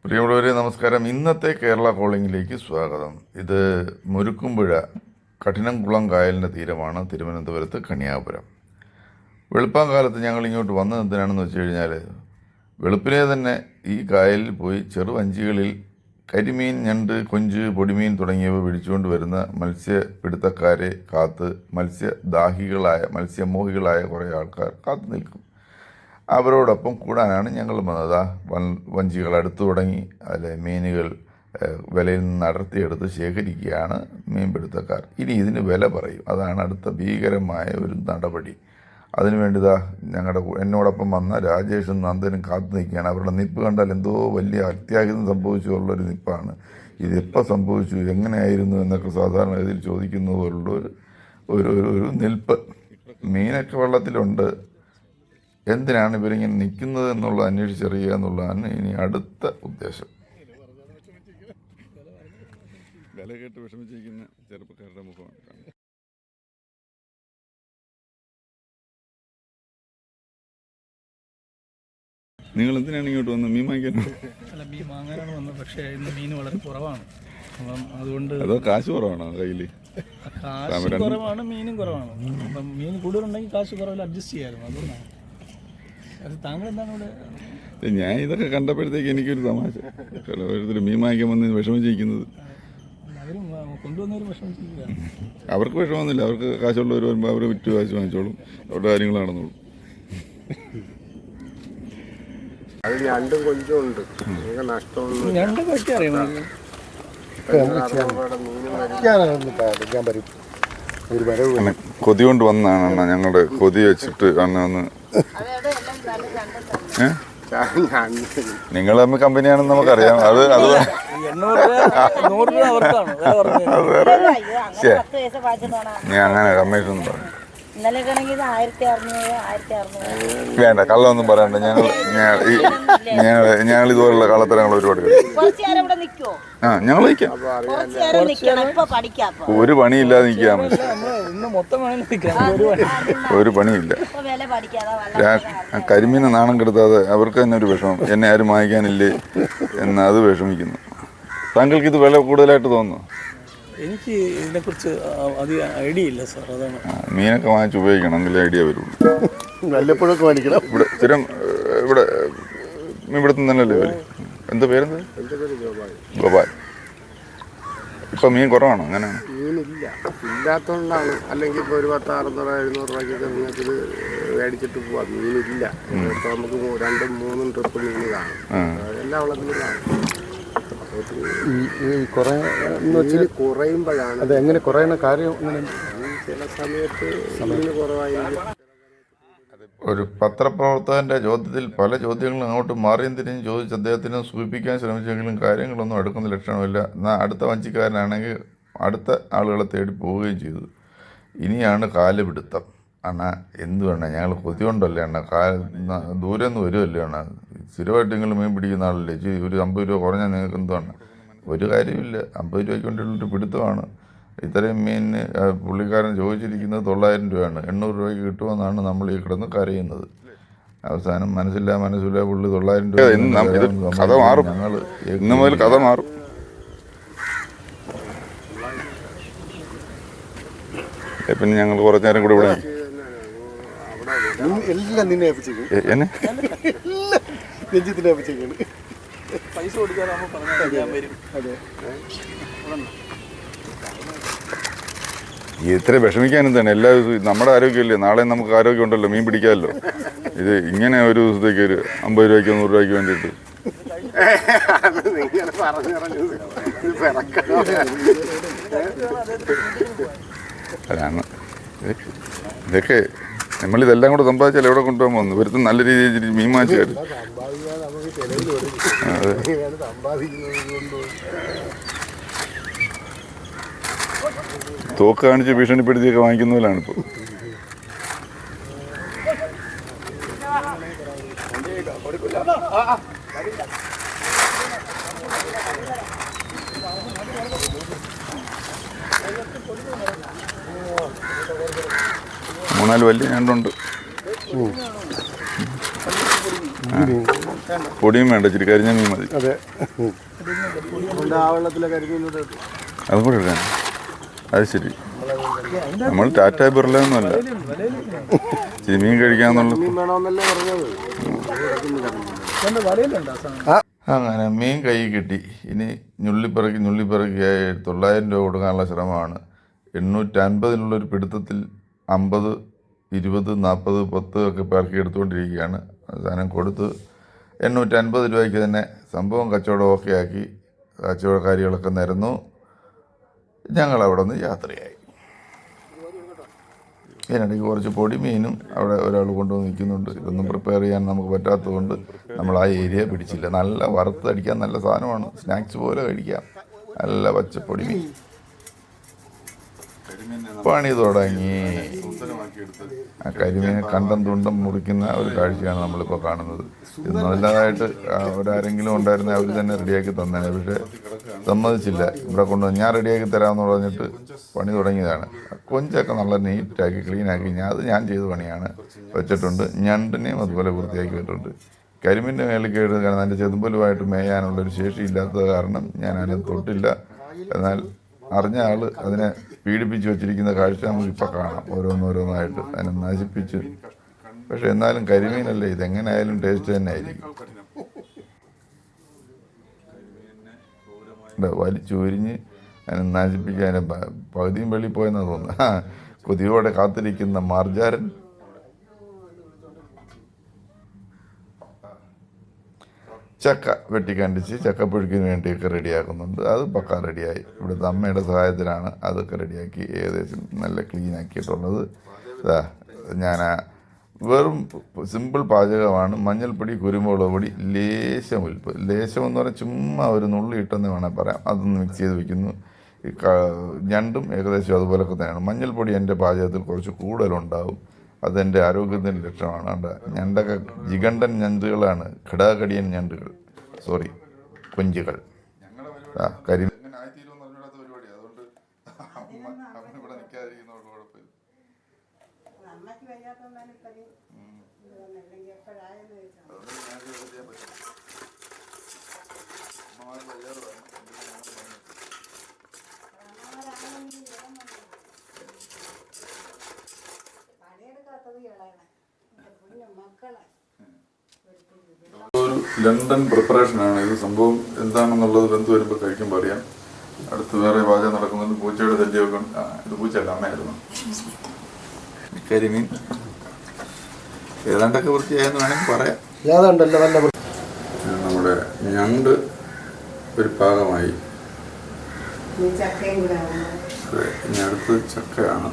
പ്രിയമുള്ളവരെ നമസ്കാരം. ഇന്നത്തെ കേരള കോളിംഗിലേക്ക് സ്വാഗതം. ഇത് മുരുക്കുംപുഴ കഠിനംകുളം കായലിൻ്റെ തീരമാണ്, തിരുവനന്തപുരത്ത് കണിയാപുരം. വെളുപ്പാങ്കാലത്ത് ഞങ്ങൾ ഇങ്ങോട്ട് വന്നത് എന്തിനാണെന്ന് വെച്ച് കഴിഞ്ഞാൽ, വെളുപ്പിനെ തന്നെ ഈ കായലിൽ പോയി ചെറുവഞ്ചികളിൽ കരിമീൻ, ഞണ്ട്, കൊഞ്ച്, പൊടിമീൻ തുടങ്ങിയവ പിടിച്ചുകൊണ്ട് വരുന്ന മത്സ്യപിടുത്തക്കാരെ കാത്ത് മത്സ്യമോഹികളായ കുറേ ആൾക്കാർ കാത്തു നിൽക്കും. അവരോടൊപ്പം കൂടാനാണ് ഞങ്ങൾ വന്നത്. വഞ്ചികൾ അടുത്തു തുടങ്ങി. അതിലെ മീനുകൾ വിലയിൽ നിന്ന് അടർത്തിയെടുത്ത് ശേഖരിക്കുകയാണ് മീൻപിടുത്തക്കാർ. ഇനി ഇതിന് വില പറയും. അതാണ് അടുത്ത ഭീകരമായ ഒരു നടപടി. അതിനുവേണ്ടി എന്നോടൊപ്പം വന്ന രാജേഷും നന്ദനും കാത്തു നിൽക്കുകയാണ്. അവരുടെ നിൽപ്പ് കണ്ടാൽ എന്തോ വലിയ അത്യാഹിതം സംഭവിച്ചുള്ളൊരു നിൽപ്പാണ്. ഇതെപ്പോൾ സംഭവിച്ചു, എങ്ങനെയായിരുന്നു എന്നൊക്കെ സാധാരണ ഇതിൽ ചോദിക്കുന്ന പോലുള്ള ഒരു നിൽപ്പ്. മീനൊക്കെ വെള്ളത്തിലുണ്ട്. എന്തിനാണ് ഇവരിങ്ങനെ നിൽക്കുന്നത് എന്നുള്ളത് അന്വേഷിച്ചറിയുക എന്നുള്ളതാണ് ഇനി അടുത്ത ഉദ്ദേശം. വില കേട്ട് വിഷമിച്ചിരിക്കുന്ന ചെറുപ്പക്കാരുടെ മുഖമാണ്. നിങ്ങൾ എന്തിനാണ് ഇങ്ങോട്ട് വന്നത്? മീൻ വാങ്ങിക്കാനാണ്? അല്ല, മീൻ വാങ്ങാനാണ് വന്നത്. പക്ഷേ ഇന്ന് മീൻ വളരെ കുറവാണ്. അപ്പം അതുകൊണ്ട് അതോ കാശ് കുറവാണോ കയ്യിൽ? കാശ് കുറവാണ്, മീനും കുറവാണ്. അപ്പം മീൻ കൂടുതലുണ്ടെങ്കിൽ കാശ് കുറവിൽ അഡ്ജസ്റ്റ് ചെയ്യാമായിരുന്നു. അതുകൊണ്ടാണ്. അത് താങ്കൾ എന്താണ് ഇവിടെ? ഞാൻ ഇതൊക്കെ കണ്ടപ്പോഴത്തേക്ക് എനിക്കൊരു തമാശ. ഓരോരുത്തർ മീൻ വാങ്ങിക്കാൻ വന്ന് വിഷമിച്ചിരിക്കുന്നത്. അവരും കൊണ്ടുവന്നവരും വിഷമിച്ചിരിക്കുക. അവർക്ക് വിഷമമൊന്നുമില്ല. അവർക്ക് കാശുള്ളവർ വരുമ്പോൾ അവർ വിറ്റ് കാശ് വാങ്ങിച്ചോളും. അവരുടെ കാര്യങ്ങൾ നടന്നോളും. അത് ഞണ്ടും കൊഞ്ചും ഉണ്ട്. നഷ്ടമൊന്നും. ഞണ്ടൊക്കെ വയ്ക്കാൻ അറിയാം. കൊതി കൊണ്ട് വന്നതാണ് അണ്ണ. ഞങ്ങളുടെ കൊതി വെച്ചിട്ട് അണ്ണ ഒന്ന് നിങ്ങൾ തമ്മിൽ കമ്പനിയാണെന്ന് നമുക്കറിയാം. അത് 800 രൂപ അവർക്കാണ്. ഞാൻ അങ്ങനെ രമേശൊന്നും പറഞ്ഞു. ഇന്നലെയാണെങ്കിൽ 1600 വേണ്ട, കള്ളൊന്നും പറയണ്ട. ഞങ്ങൾ ഇതുപോലുള്ള കള്ളത്തരങ്ങൾ ഒരുപാട് ഞങ്ങൾ നിൽക്കാം. ഒരു പണിയില്ലാതെ നിൽക്കാൻ ഒരു പണിയില്ല. കരിമീനെ നാണം കെടുത്താതെ അവർക്ക് തന്നെ ഒരു വിഷമം. എന്നെ ആരും വാങ്ങിക്കാനില്ലേ അത് വിഷമിക്കുന്നു. താങ്കൾക്ക് ഇത് വില കൂടുതലായിട്ട് തോന്നുന്നു? എനിക്ക് ഇതിനെക്കുറിച്ച് അധികം ഐഡിയ ഇല്ല സാർ. അതാണ്. മീനൊക്കെ വാങ്ങിച്ച് ഉപയോഗിക്കണം, എങ്കിലേ ഐഡിയ വരുള്ളൂ. വല്ലപ്പോഴൊക്കെ വാങ്ങിക്കണം. ഇവിടെ സ്ഥിരം ഇവിടുത്തെ തന്നെയല്ലേ വരും? എന്താ പേരെന്ത്? ഗോപാൽ. ഇപ്പം മീൻ കുറവാണോ? അങ്ങനെയാണ്. മീനില്ല, ഇല്ലാത്തതുകൊണ്ടാണ്. അല്ലെങ്കിൽ ഇപ്പോൾ ഒരു 1600-1700 രൂപയ്ക്കൊക്കെ നിങ്ങൾക്ക് മേടിച്ചിട്ട് പോവാം. മീനില്ല. ഇപ്പോൾ നമുക്ക് 2-3 ട്രിപ്പ് മീൻ കാണും. എല്ലാ വെള്ളത്തിലും കാണും. കുറയുമ്പോഴാണ് അത് എങ്ങനെ കുറയുന്ന കാര്യം. ചില സമയത്ത് മീന് കുറവായിരിക്കും. ഒരു പത്രപ്രവർത്തകന്റെ ചോദ്യത്തിൽ പല ചോദ്യങ്ങളും അങ്ങോട്ട് മാറിയും തിരിഞ്ഞ് ചോദിച്ച് അദ്ദേഹത്തിനെ സൂചിപ്പിക്കാൻ ശ്രമിച്ചെങ്കിലും കാര്യങ്ങളൊന്നും അടുക്കുന്ന ലക്ഷണമില്ല. എന്നാൽ അടുത്ത വഞ്ചിക്കാരനാണെങ്കിൽ അടുത്ത ആളുകളെ തേടി പോവുകയും ചെയ്തു. ഇനിയാണ് കാലുപിടുത്തം. അണ്ണാ എന്തു വേണ്ട, ഞങ്ങൾ കൊതി കൊണ്ടല്ലേ അണ്ണ. ദൂരെ നിന്ന് വരുമല്ലേ അണ്ണ. സ്ഥിരമായിട്ട് നിങ്ങൾ മീൻ പിടിക്കുന്ന ആളല്ലേ. ഒരു 50 രൂപ കുറഞ്ഞാൽ നിങ്ങൾക്ക് എന്തുവാണ്? ഒരു കാര്യമില്ല. 50 രൂപയ്ക്ക് വേണ്ടിയുള്ളൊരു പിടുത്തമാണ്. ഇത്രയും മീനിന് പുള്ളിക്കാരൻ ചോദിച്ചിരിക്കുന്നത് 900 രൂപയാണ്. 800 രൂപയ്ക്ക് കിട്ടുമെന്നാണ് നമ്മൾ ഈ കിടന്ന് കരയുന്നത്. അവസാനം മനസ്സില്ല പുള്ളി 900 രൂപ. കഥ മാറും. ഞങ്ങൾ ഇന്ന് മുതൽ കഥ മാറും. പിന്നെ ഞങ്ങൾ കുറച്ചു നേരം കൂടെ ഇവിടെ എല്ലാം നിന്നെ എന്നെ പൈസ കൊടുക്കാനാകുമ്പോൾ വരും. അതെ. ഇത്ര വിഷമിക്കാനും തന്നെ എല്ലാ ദിവസവും നമ്മുടെ ആരോഗ്യമല്ലേ. നാളെ നമുക്ക് ആരോഗ്യം ഉണ്ടല്ലോ, മീൻ പിടിക്കാമല്ലോ. ഇത് ഇങ്ങനെ ഒരു ദിവസത്തേക്ക് ഒരു 50 രൂപയ്ക്ക് 100 രൂപയ്ക്ക് വേണ്ടിയിട്ട് അതാണ്. ഇതൊക്കെ നമ്മളിതെല്ലാം കൂടെ സമ്പാദിച്ചാൽ എവിടെ കൊണ്ടുപോകാൻ പോകുന്നു? ഇവർക്ക് നല്ല രീതിയിൽ മീൻ വാങ്ങിച്ചാൽ തോക്ക് കാണിച്ച് ഭീഷണിപ്പെടുത്തിയൊക്കെ വാങ്ങിക്കുന്ന പോലാണ് ഇപ്പോൾ. മൂന്നാല് വലിയ ഞണ്ടുണ്ട്. പൊടിയും വേണ്ട, ഇച്ചിരി കരിഞ്ഞ മീൻ മതി. അതെ, ആ വെള്ളത്തിലെ കരിമീനോട് അതും കൂടെ എടുക്കാൻ. അത് ശരി, നമ്മൾ ടാറ്റ ബിർലൊന്നുമല്ല, ഇച്ചിരി മീൻ കഴിക്കാന്നുള്ള. മീൻ വേണമെന്നല്ലേ പറഞ്ഞത്. അങ്ങനെ മീൻ കൈ കിട്ടി. ഇനി ഞുള്ളിപ്പിറക്കി 900 രൂപ കൊടുക്കാനുള്ള ശ്രമമാണ്. 850 പിടുത്തത്തിൽ 50, 20, 40, 10 ഒക്കെ പേർക്ക് എടുത്തുകൊണ്ടിരിക്കുകയാണ്. സാധനം കൊടുത്ത് 850 രൂപയ്ക്ക് തന്നെ സംഭവം കച്ചവടം ഓക്കെ ആക്കി. കച്ചവടക്കാരികളൊക്കെ നിരന്നു. ഞങ്ങളവിടെ നിന്ന് യാത്രയായി. ഇതിനിടയ്ക്ക് കുറച്ച് പൊടി മീനും അവിടെ ഒരാൾ കൊണ്ടുവന്ന് നിൽക്കുന്നുണ്ട്. ഇതൊന്നും പ്രിപ്പയർ ചെയ്യാൻ നമുക്ക് പറ്റാത്തതുകൊണ്ട് നമ്മൾ ആ ഏരിയ പിടിച്ചില്ല. നല്ല വറുത്തടിക്കാൻ നല്ല സാധനമാണ്, സ്നാക്സ് പോലെ കഴിക്കാം. നല്ല പച്ചപ്പൊടി മീൻ. പണി തുടങ്ങി. ആ കരിമീനെ കണ്ടം തുണ്ടം മുറിക്കുന്ന ഒരു കാഴ്ചയാണ് നമ്മളിപ്പോൾ കാണുന്നത്. ഇത് നല്ലതായിട്ട് അവരാരെങ്കിലും ഉണ്ടായിരുന്നെ അവർ തന്നെ റെഡിയാക്കി തന്നേനെ. പക്ഷേ സമ്മതിച്ചില്ല. ഇവിടെ കൊണ്ടുവന്ന് ഞാൻ റെഡിയാക്കി തരാമെന്ന് പറഞ്ഞിട്ട് പണി തുടങ്ങിയതാണ്. കൊഞ്ചൊക്കെ നല്ല നീറ്റാക്കി ക്ലീനാക്കി ഞാൻ ചെയ്ത പണിയാണ്. വെച്ചിട്ടുണ്ട്. ഞണ്ടിനെയും അതുപോലെ വൃത്തിയാക്കി വെച്ചിട്ടുണ്ട്. കരിമീൻ്റെ മേളിൽ കയറി കാരണം അതിൻ്റെ ചെതുമ്പലുമായിട്ട് മേയാനുള്ളൊരു ശേഷിയില്ലാത്തത് കാരണം ഞാൻ അതിനെ തൊട്ടില്ല. എന്നാൽ അറിഞ്ഞ ആൾ അതിനെ പീഡിപ്പിച്ച് വെച്ചിരിക്കുന്ന കാഴ്ച നമുക്കിപ്പോൾ കാണാം. ഓരോന്നോരോന്നായിട്ട് അതിനെ നശിപ്പിച്ച്. പക്ഷെ എന്നാലും കരിമീനല്ലേ, ഇതെങ്ങനെയായാലും ടേസ്റ്റ് തന്നെ ആയിരിക്കും. വലിച്ചുരിഞ്ഞ് അതിനെ നശിപ്പിച്ച് അതിനെ പകുതിയും വെളിയിൽ പോയെന്നാണ് തോന്നുന്നത്. കൊതിയോടെ കാത്തിരിക്കുന്ന മാർജാരൻ. ചക്ക വെട്ടിക്കണ്ടിച്ച് ചക്കപ്പുഴുക്കിന് വേണ്ടിയൊക്കെ റെഡിയാക്കുന്നുണ്ട്. അത് പക്ക റെഡിയായി. ഇവിടുത്തെ അമ്മയുടെ സഹായത്തിലാണ് അതൊക്കെ റെഡിയാക്കി ഏകദേശം നല്ല ക്ലീൻ ആക്കിയിട്ടുള്ളത്. ഞാൻ വെറും സിമ്പിൾ പാചകമാണ്. മഞ്ഞൾപ്പൊടി, കുരുമുളക് പൊടി, ലേശം ഉൽപ്പ്. ലേശം എന്ന് പറഞ്ഞാൽ ചുമ്മാ ഒരു നുള്ളി ഇട്ടെന്ന് വേണേൽ പറയാം. അതൊന്ന് മിക്സ് ചെയ്ത് വയ്ക്കുന്നു. ഞണ്ടും ഏകദേശം അതുപോലൊക്കെ തന്നെയാണ്. മഞ്ഞൾപ്പൊടി എൻ്റെ പാചകത്തിൽ കുറച്ച് കൂടുതലുണ്ടാവും. അതെൻ്റെ ആരോഗ്യത്തിൻ്റെ ലക്ഷണമാണ്. ഞണ്ടൊക്കെ ജിഗണ്ടൻ ഞണ്ടുകളാണ്, ഘടാകടിയൻ ഞണ്ടുകൾ, സോറി കൊഞ്ചുകൾ. കരി ഒരു ലണ്ടൻ പ്രിപ്പറേഷനാണ് ഇത്. സംഭവം എന്താണെന്നുള്ളത് വെന്ത് വരുമ്പോൾ കഴിക്കുമ്പോൾ അറിയാം. അടുത്ത് വേറെ പാചകം നടക്കുന്നുണ്ട്. പൂച്ചയുടെ ശല്യമൊക്കെ. ഇത് പൂച്ചയല്ല, അമ്മയായിരുന്നു. കരിമീൻ ഏതാണ്ടൊക്കെ വൃത്തിയായെന്ന് വേണമെങ്കിൽ പറയാം. നമ്മുടെ ഞണ്ട് ഒരു പാകമായി. ഇനി അടുത്ത് ചക്കയാണ്.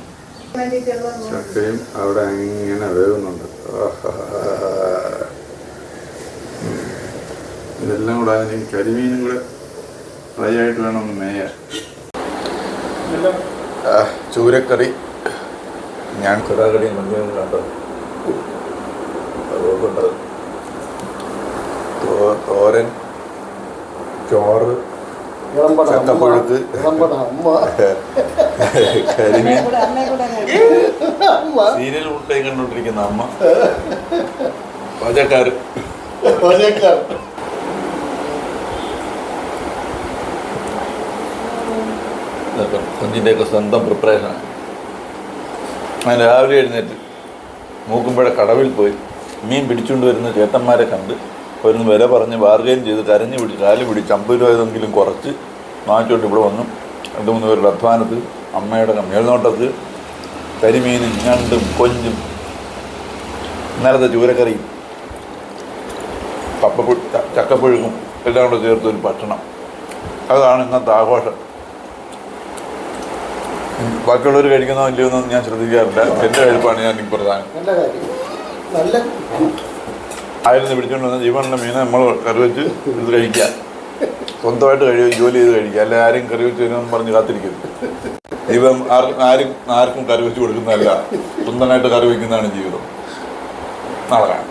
ചക്കയും അവിടെ ഇങ്ങനെ വേകുന്നുണ്ട്. ഇതെല്ലാം കൂടെ അതിന് കരിമീനും കൂടെ ഫ്രൈ ആയിട്ട് വേണം ഒന്ന് മേയാൻ. ചൂരക്കറി, ഞാൻ കുറാകടിയും കൊണ്ടുവന്ന് കണ്ടോ. അതുകൊണ്ട് തോരൻ, ചോറ്, ചക്കപ്പുഴുക്ക്, കരിമീൻ, സീരിയൽ മുട്ടയും കണ്ടോണ്ടിരിക്കുന്ന അമ്മ, പാചകക്കാർ. കൊഞ്ചിൻ്റെയൊക്കെ സ്വന്തം പ്രിപ്പറേഷനാണ്. ഞാൻ രാവിലെ എഴുന്നേറ്റ് മൂക്കുമ്പുഴ കടവിൽ പോയി മീൻ പിടിച്ചുകൊണ്ട് വരുന്ന ചേട്ടന്മാരെ കണ്ട് വരുന്ന വില പറഞ്ഞ് ബാർഗെയിൻ ചെയ്ത് കരഞ്ഞു പിടിച്ച് കാല് പിടിച്ച് 50 രൂപ ഏതെങ്കിലും കുറച്ച് വാങ്ങിച്ചോണ്ട് ഇവിടെ വന്നു. 2-3 പേരുടെ അധ്വാനത്തിൽ അമ്മയുടെ മേൽനോട്ടത്തിൽ കരിമീനും ഞണ്ടും കൊഞ്ചും ഇന്നലത്തെ ചൂരക്കറിയും ചക്കപ്പുഴുക്കും എല്ലാം കൂടെ ചേർത്തൊരു ഭക്ഷണം. അതാണ് ഇന്നത്തെ ആഘോഷം. ബാക്കിയുള്ളവർ കഴിക്കുന്നോ ഇല്ലയോ എന്നൊന്നും ഞാൻ ശ്രദ്ധിക്കാറില്ല. എൻ്റെ കഴിപ്പാണ് ഞാൻ എനിക്ക് പ്രധാനം. ആയിരുന്നു പിടിച്ചുകൊണ്ട് വന്ന ജീവനുള്ള മീനെ നമ്മൾ കറി വെച്ച് ഇത് കഴിക്കുക. സ്വന്തമായിട്ട് ജോലി ചെയ്ത് കഴിക്കുക. അല്ലെ ആരും കറി വെച്ച് വരുമെന്ന് പറഞ്ഞ് കാത്തിരിക്കരുത്. ദൈവം ആർക്കും കറി വെച്ച് കൊടുക്കുന്നതല്ല, സ്വന്തമായിട്ട് കറി വയ്ക്കുന്നതാണ് ജീവിതം. നാളെ കാണാം.